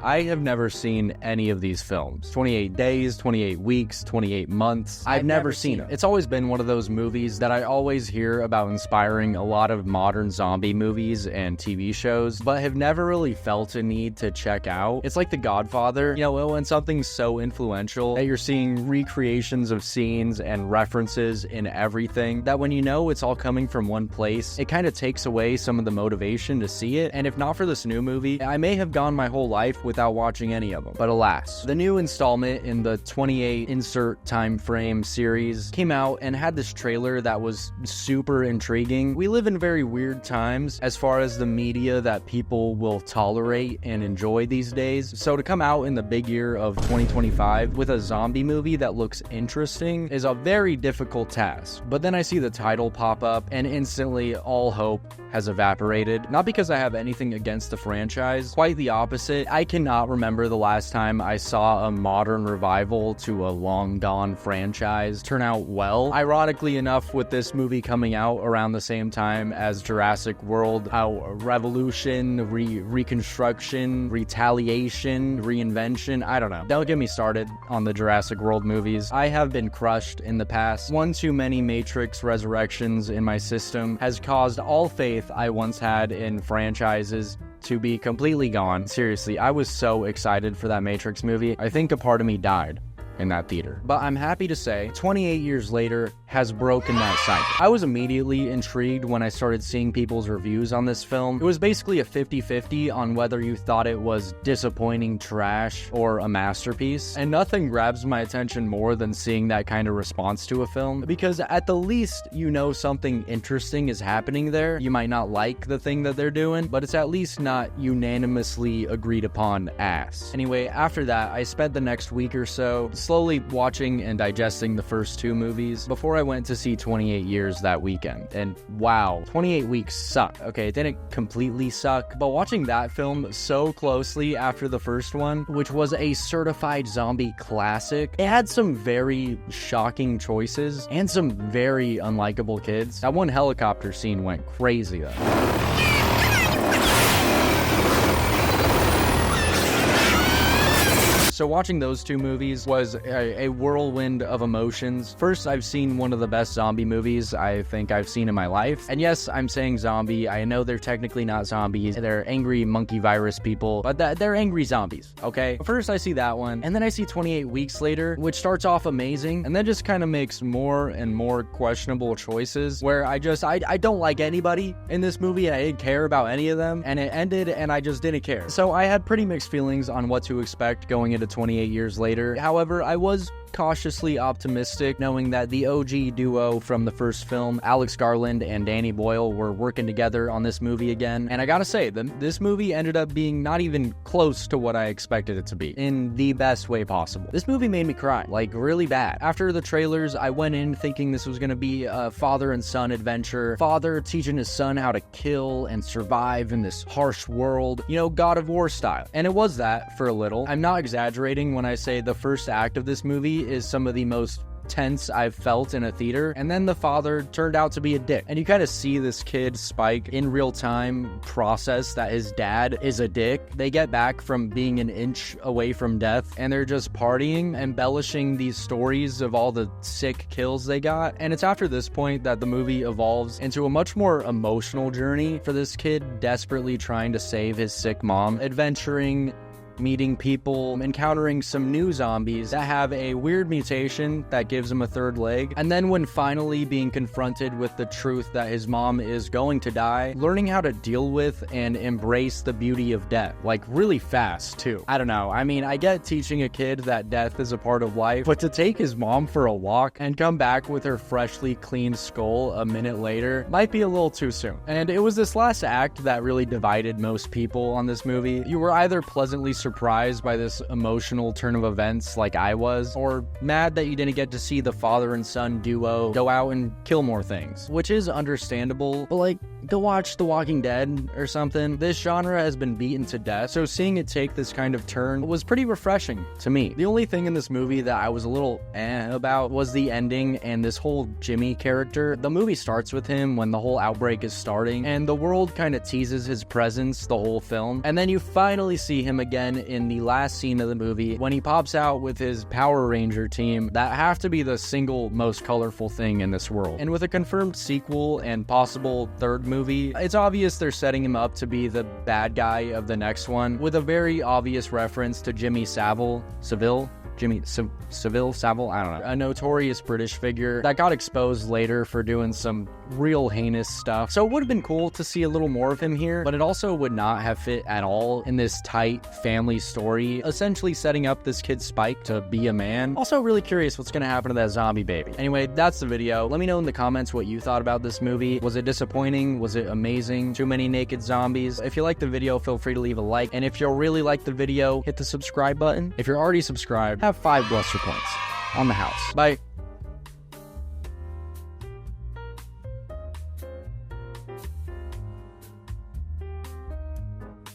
I have never seen any of these films. 28 Days, 28 Weeks, 28 Months. I've never seen it. It's always been one of those movies that I always hear about inspiring a lot of modern zombie movies and TV shows, but have never really felt a need to check out. It's like The Godfather, you know, when something's so influential that you're seeing recreations of scenes and references in everything, that when you know it's all coming from one place, it kind of takes away some of the motivation to see it. And if not for this new movie, I may have gone my whole life without watching any of them. But alas, the new installment in the 28 insert time frame series came out and had this trailer that was super intriguing. We live in very weird times as far as the media that people will tolerate and enjoy these days. So to come out in the big year of 2025 with a zombie movie that looks interesting is a very difficult task. But then I see the title pop up and instantly all hope has evaporated. Not because I have anything against the franchise, quite the opposite. I cannot remember the last time I saw a modern revival to a long gone franchise turn out well. Ironically enough, with this movie coming out around the same time as Jurassic World, revolution, reconstruction, retaliation, reinvention, I don't know. Don't get me started on the Jurassic World movies. I have been crushed in the past. One too many Matrix Resurrections in my system has caused all faith I once had in franchises to be completely gone. Seriously, I was so excited for that Matrix movie. I think a part of me died in that theater. But I'm happy to say 28 years later has broken that cycle. I was immediately intrigued when I started seeing people's reviews on this film. It was basically a 50-50 on whether you thought it was disappointing trash or a masterpiece. And nothing grabs my attention more than seeing that kind of response to a film, because at the least you know something interesting is happening there. You might not like the thing that they're doing, but it's at least not unanimously agreed upon ass. Anyway, after that, I spent the next week or so slowly watching and digesting the first two movies before I went to see 28 Years that weekend. And wow, 28 Weeks sucked. Okay, it didn't completely suck, but watching that film so closely after the first one, which was a certified zombie classic, it had some very shocking choices and some very unlikable kids. That one helicopter scene went crazy though. So watching those two movies was a whirlwind of emotions. First, I've seen one of the best zombie movies I think I've seen in my life. And yes, I'm saying zombie. I know they're technically not zombies. They're angry monkey virus people, but they're angry zombies, okay? First, I see that one, and then I see 28 Weeks Later, which starts off amazing, and then just kind of makes more and more questionable choices, where I don't like anybody in this movie. I didn't care about any of them, and it ended, and I just didn't care. So I had pretty mixed feelings on what to expect going into 28 Years Later. However, I was cautiously optimistic, knowing that the OG duo from the first film, Alex Garland and Danny Boyle, were working together on this movie again. And I gotta say, this movie ended up being not even close to what I expected it to be, in the best way possible. This movie made me cry, like really bad. After the trailers, I went in thinking this was gonna be a father and son adventure, father teaching his son how to kill and survive in this harsh world, you know, God of War style. And it was that for a little. I'm not exaggerating when I say the first act of this movie is some of the most tense I've felt in a theater, and then the father turned out to be a dick. And you kind of see this kid, Spike, in real time process that his dad is a dick. They get back from being an inch away from death, and they're just partying, embellishing these stories of all the sick kills they got. And it's after this point that the movie evolves into a much more emotional journey for this kid desperately trying to save his sick mom, adventuring, meeting people, encountering some new zombies that have a weird mutation that gives him a third leg, and then when finally being confronted with the truth that his mom is going to die, learning how to deal with and embrace the beauty of death, like really fast too. I don't know, I mean, I get teaching a kid that death is a part of life, but to take his mom for a walk and come back with her freshly cleaned skull a minute later might be a little too soon. And it was this last act that really divided most people on this movie. You were either pleasantly surprised by this emotional turn of events like I was, or mad that you didn't get to see the father and son duo go out and kill more things, which is understandable, but like, go watch The Walking Dead or something. This genre has been beaten to death, so seeing it take this kind of turn was pretty refreshing to me. The only thing in this movie that I was a little about was the ending and this whole Jimmy character. The movie starts with him when the whole outbreak is starting, and the world kind of teases his presence the whole film, and then you finally see him again in the last scene of the movie when he pops out with his Power Ranger team that have to be the single most colorful thing in this world. And with a confirmed sequel and possible third movie, it's obvious they're setting him up to be the bad guy of the next one, with a very obvious reference to Jimmy Savile, I don't know, a notorious British figure that got exposed later for doing some real heinous stuff. So it would have been cool to see a little more of him here, but it also would not have fit at all in this tight family story, essentially setting up this kid Spike to be a man. Also really curious what's gonna happen to that zombie baby. Anyway, that's the video. Let me know in the comments what you thought about this movie. Was it disappointing? Was it amazing? Too many naked zombies? If you liked the video, feel free to leave a like, and if you really like the video, hit the subscribe button. If you're already subscribed, have 5 Bluster points on the house. Bye.